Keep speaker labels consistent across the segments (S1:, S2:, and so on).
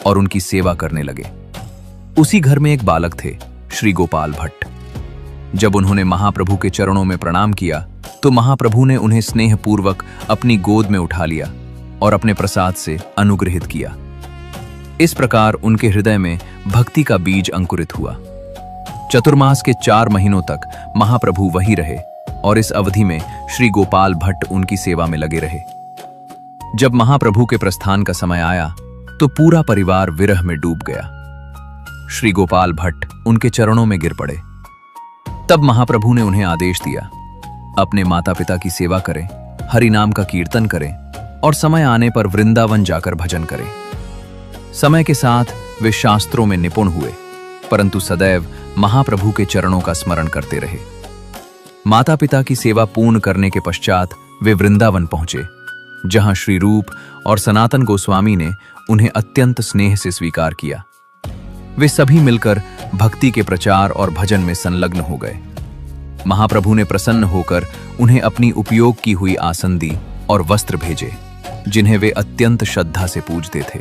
S1: और उनकी सेवा करने लगे। उसी घर में एक बालक थे, श्री गोपाल भट्ट। जब उन्होंने महाप्रभु के चरणों में प्रणाम किया तो महाप्रभु ने उन्हें स्नेहपूर्वक अपनी गोद में उठा लिया और अपने प्रसाद से अनुग्रहित किया। इस प्रकार उनके हृदय में भक्ति का बीज अंकुरित हुआ। चतुर्मास के 4 महीनों तक महाप्रभु वहीं रहे और इस अवधि में श्री गोपाल भट्ट उनकी सेवा में लगे रहे। जब महाप्रभु के प्रस्थान का समय आया तो पूरा परिवार विरह में डूब गया। श्री गोपाल भट्ट उनके चरणों में गिर पड़े। तब महाप्रभु ने उन्हें आदेश दिया, अपने माता पिता की सेवा करें, हरि नाम का कीर्तन करें और समय आने पर वृंदावन जाकर भजन करें। समय के साथ वे शास्त्रों में निपुण हुए, परंतु सदैव महाप्रभु के चरणों का स्मरण करते रहे। माता पिता की सेवा पूर्ण करने के पश्चात वे वृंदावन पहुंचे, जहां श्री रूप और सनातन गोस्वामी ने उन्हें अत्यंत स्नेह से स्वीकार किया। वे सभी मिलकर भक्ति के प्रचार और भजन में संलग्न हो गए। महाप्रभु ने प्रसन्न होकर उन्हें अपनी उपयोग की हुई आसन दी और वस्त्र भेजे, जिन्हें वे अत्यंत श्रद्धा से पूजते थे।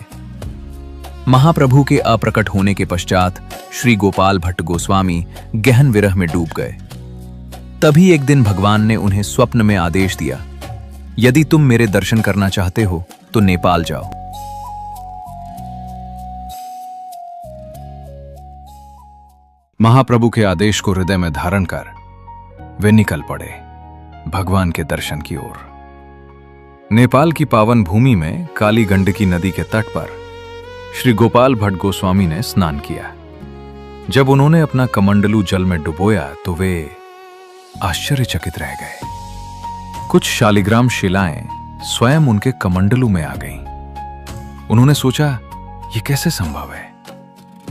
S1: महाप्रभु के अप्रकट होने के पश्चात श्री गोपाल भट्ट गोस्वामी गहन विरह में डूब गए। तभी एक दिन भगवान ने उन्हें स्वप्न में आदेश दिया, यदि तुम मेरे दर्शन करना चाहते हो तो नेपाल जाओ। महाप्रभु के आदेश को हृदय में धारण कर वे निकल पड़े भगवान के दर्शन की ओर। नेपाल की पावन भूमि में काली गंडकी नदी के तट पर श्री गोपाल भट्ट गोस्वामी ने स्नान किया। जब उन्होंने अपना कमंडलू जल में डुबोया तो वे आश्चर्यचकित रह गए। कुछ शालिग्राम शिलाएं स्वयं उनके कमंडलू में आ गईं। उन्होंने सोचा, ये कैसे संभव है,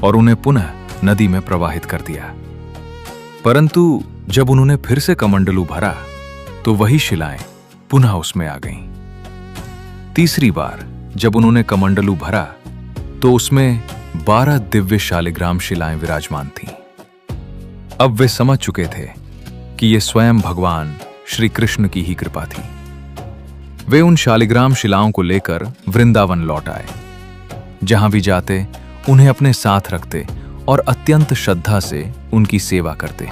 S1: और उन्हें पुनः नदी में प्रवाहित कर दिया। परंतु जब उन्होंने फिर से कमंडलू भरा तो वही शिलाएं पुनः उसमें आ गईं। तीसरी बार जब उन्होंने कमंडलू भरा तो उसमें 12 दिव्य शालिग्राम शिलाएं विराजमान थीं। अब वे समझ चुके थे कि ये स्वयं भगवान श्री कृष्ण की ही कृपा थी। वे उन शालिग्राम शिलाओं को लेकर वृंदावन लौट आए। जहां भी जाते उन्हें अपने साथ रखते और अत्यंत श्रद्धा से उनकी सेवा करते।